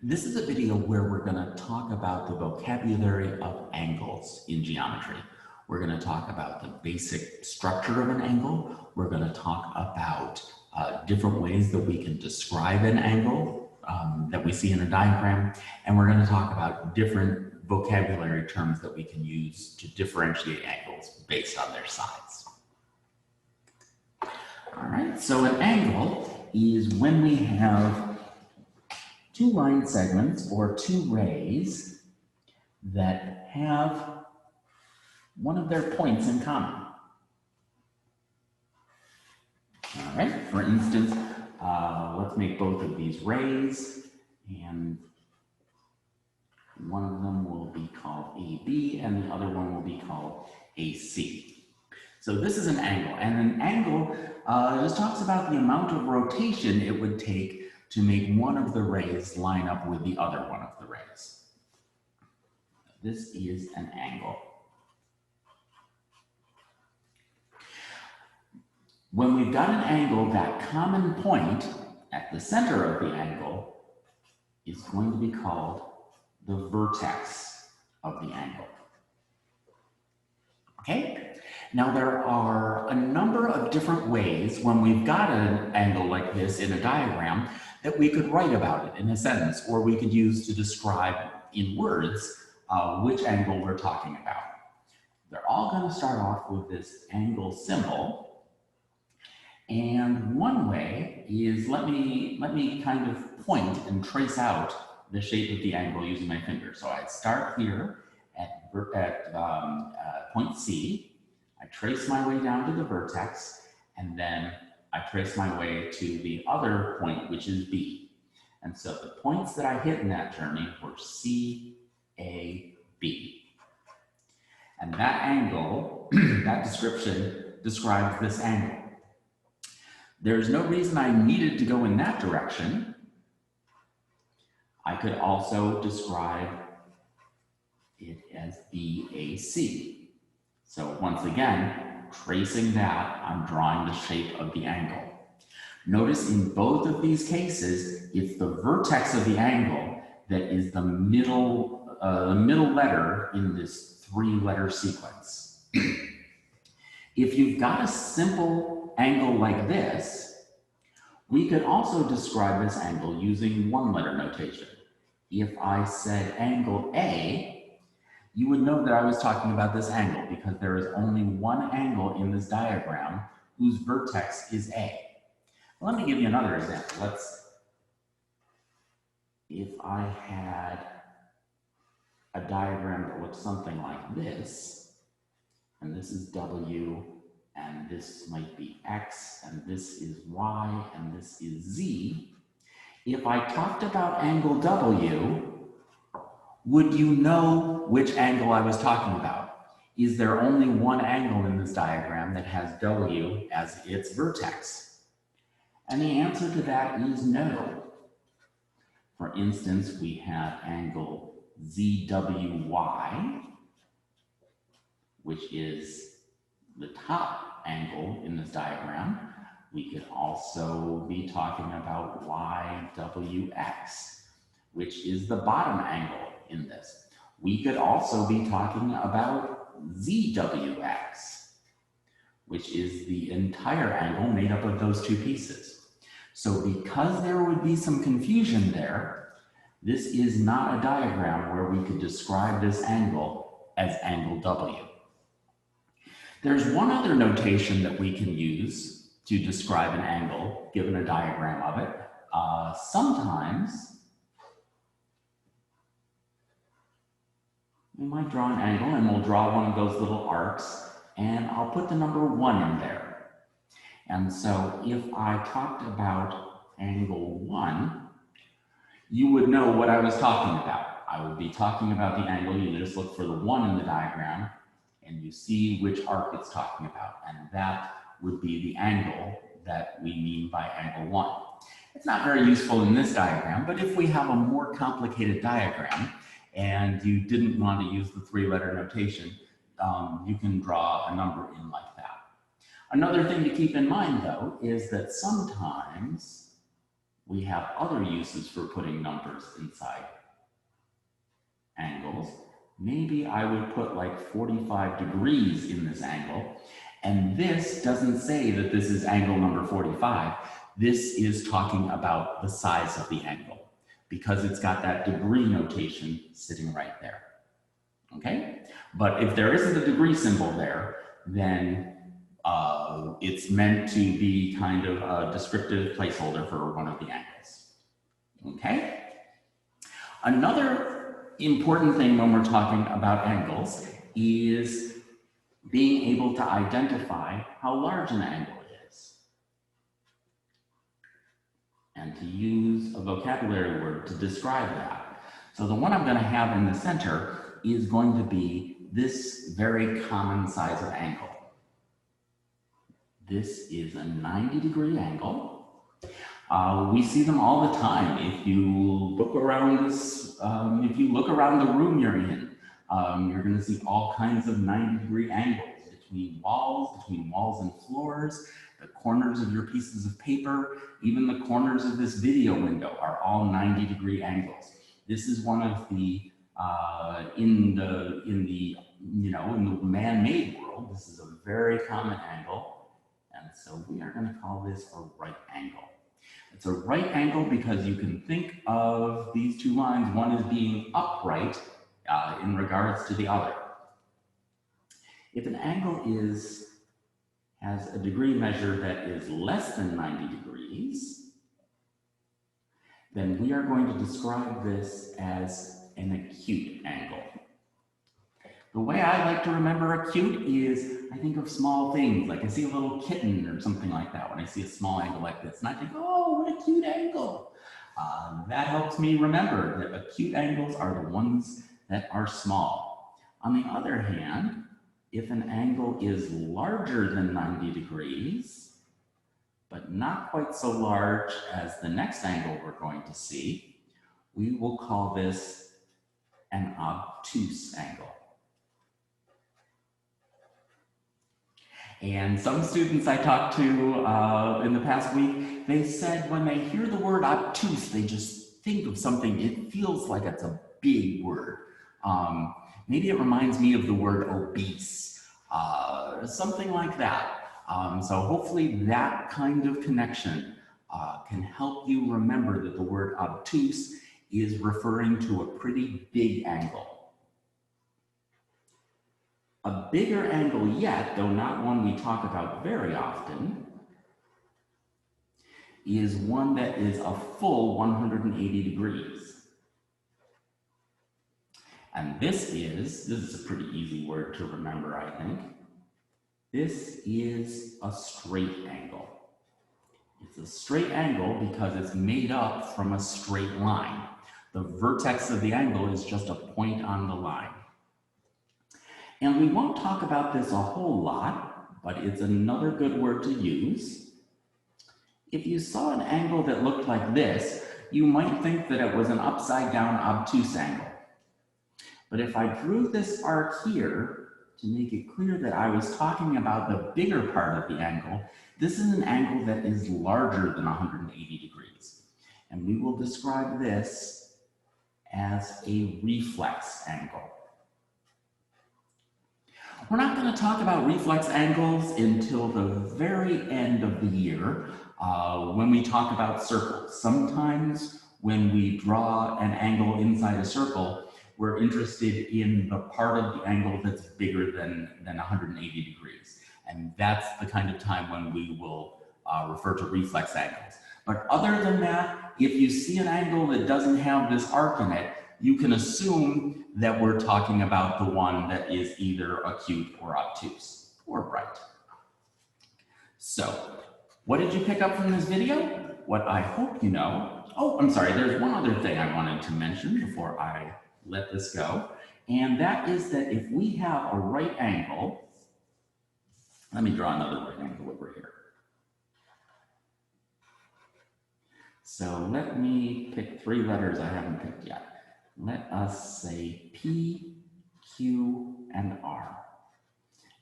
This is a video where we're going to talk about the vocabulary of angles in geometry. We're going to talk about the basic structure of an angle. We're going to talk about different ways that we can describe an angle that we see in a diagram. And we're going to talk about different vocabulary terms that we can use to differentiate angles based on their size. All right, so an angle is when we have two line segments or two rays that have one of their points in common. All right, for instance, let's make both of these rays, and one of them will be called AB and the other one will be called AC. So this is an angle, and an angle just talks about the amount of rotation it would take to make one of the rays line up with the other one of the rays. This is an angle. When we've got an angle, that common point at the center of the angle is going to be called the vertex of the angle. Okay? Now there are a number of different ways when we've got an angle like this in a diagram that we could write about it in a sentence, or we could use to describe in words which angle we're talking about. They're all going to start off with this angle symbol. And one way is, let me kind of point and trace out the shape of the angle using my finger. So I'd start here at point C. I trace my way down to the vertex, and then I trace my way to the other point, which is B. And so the points that I hit in that journey were C, A, B. And that angle, that description describes this angle. There's no reason I needed to go in that direction. I could also describe it as BAC. So once again, tracing that, I'm drawing the shape of the angle. Notice in both of these cases, it's the vertex of the angle that is the middle letter in this three-letter sequence. If you've got a simple angle like this, we could also describe this angle using one-letter notation. If I said angle A, you would know that I was talking about this angle because there is only one angle in this diagram whose vertex is A. Let me give you another example. If I had a diagram that looked something like this, and this is W, and this might be X, and this is Y, and this is Z. If I talked about angle W, would you know which angle I was talking about? Is there only one angle in this diagram that has W as its vertex? And the answer to that is no. For instance, we have angle ZWY, which is the top angle in this diagram. We could also be talking about YWX, which is the bottom angle in this. We could also be talking about ZWX, which is the entire angle made up of those two pieces. So because there would be some confusion there, this is not a diagram where we could describe this angle as angle W. There's one other notation that we can use to describe an angle, given a diagram of it. Sometimes we might draw an angle, and we'll draw one of those little arcs, and I'll put the number 1 in there. And so if I talked about angle 1, you would know what I was talking about. I would be talking about the angle. You just look for the 1 in the diagram, and you see which arc it's talking about. And that would be the angle that we mean by angle 1. It's not very useful in this diagram, but if we have a more complicated diagram, and you didn't want to use the three-letter notation, you can draw a number in like that. Another thing to keep in mind, though, is that sometimes we have other uses for putting numbers inside angles. Maybe I would put like 45 degrees in this angle. And this doesn't say that this is angle number 45. This is talking about the size of the angle because it's got that degree notation sitting right there. Okay? But if there isn't a degree symbol there, then it's meant to be kind of a descriptive placeholder for one of the angles. Okay? Another important thing when we're talking about angles is being able to identify how large an angle is and to use a vocabulary word to describe that. So the one I'm going to have in the center is going to be this very common size of angle. This is a 90-degree angle. We see them all the time. If you look around this, if you look around the room you're in, you're going to see all kinds of 90-degree angles between walls and floors, the corners of your pieces of paper, even the corners of this video window are all 90-degree angles. This is one of the in the man-made world, this is a very common angle. And so we are going to call this a right angle. It's a right angle because you can think of these two lines, one as being upright in regards to the other. If an angle has a degree measure that is less than 90 degrees, then we are going to describe this as an acute angle. The way I like to remember acute is I think of small things, like I see a little kitten or something like that when I see a small angle like this, and I think, oh, what a cute angle. That helps me remember that acute angles are the ones that are small. On the other hand, if an angle is larger than 90 degrees, but not quite so large as the next angle we're going to see, we will call this an obtuse angle. And some students I talked to in the past week, they said when they hear the word obtuse, they just think of something, it feels like it's a big word. Maybe it reminds me of the word obese, something like that. So hopefully that kind of connection can help you remember that the word obtuse is referring to a pretty big angle. A bigger angle yet, though not one we talk about very often, is one that is a full 180 degrees. And this is a pretty easy word to remember, I think. This is a straight angle. It's a straight angle because it's made up from a straight line. The vertex of the angle is just a point on the line. And we won't talk about this a whole lot, but it's another good word to use. If you saw an angle that looked like this, you might think that it was an upside down obtuse angle. But if I drew this arc here to make it clear that I was talking about the bigger part of the angle, this is an angle that is larger than 180 degrees. And we will describe this as a reflex angle. We're not going to talk about reflex angles until the very end of the year when we talk about circles. Sometimes when we draw an angle inside a circle, we're interested in the part of the angle that's bigger than 180 degrees. And that's the kind of time when we will refer to reflex angles. But other than that, if you see an angle that doesn't have this arc in it, you can assume that we're talking about the one that is either acute or obtuse or right. So, what did you pick up from this video? What I hope you know. Oh, I'm sorry, there's one other thing I wanted to mention before I let this go. And that is that if we have a right angle, let me draw another right angle over here. So let me pick 3 letters I haven't picked yet. Let us say P, Q, and R.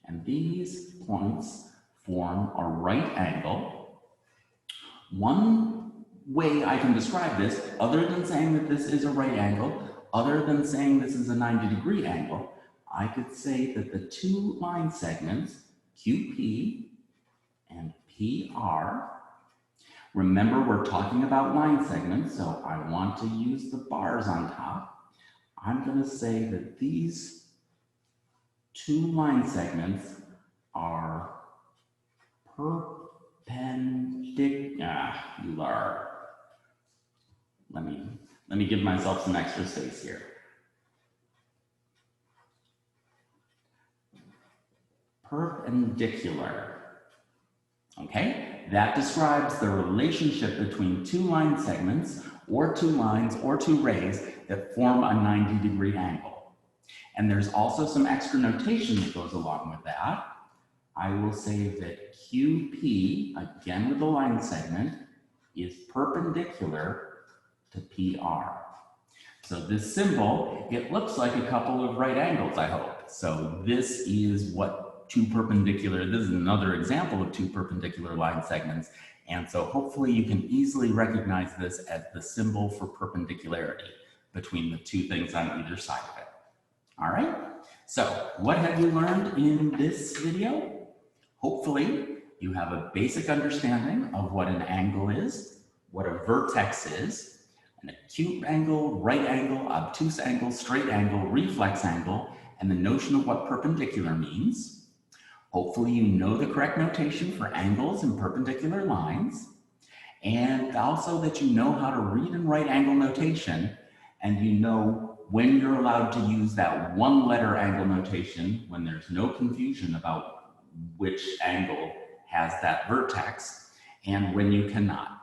And these points form a right angle. One way I can describe this, other than saying that this is a right angle, other than saying this is a 90-degree angle, I could say that the two line segments, QP and PR, remember we're talking about line segments, so I want to use the bars on top. I'm going to say that these two line segments are perpendicular. Let me give myself some extra space here. Perpendicular. Okay, that describes the relationship between two line segments, or two lines, or two rays that form a 90-degree angle. And there's also some extra notation that goes along with that. I will say that QP, again with the line segment, is perpendicular to PR. So this symbol, it looks like a couple of right angles, I hope. So this is what this is another example of two perpendicular line segments. And so hopefully you can easily recognize this as the symbol for perpendicularity between the two things on either side of it. All right, so what have you learned in this video? Hopefully you have a basic understanding of what an angle is, what a vertex is, an acute angle, right angle, obtuse angle, straight angle, reflex angle, and the notion of what perpendicular means. Hopefully you know the correct notation for angles and perpendicular lines, and also that you know how to read and write angle notation, and you know when you're allowed to use that one-letter angle notation when there's no confusion about which angle has that vertex, and when you cannot.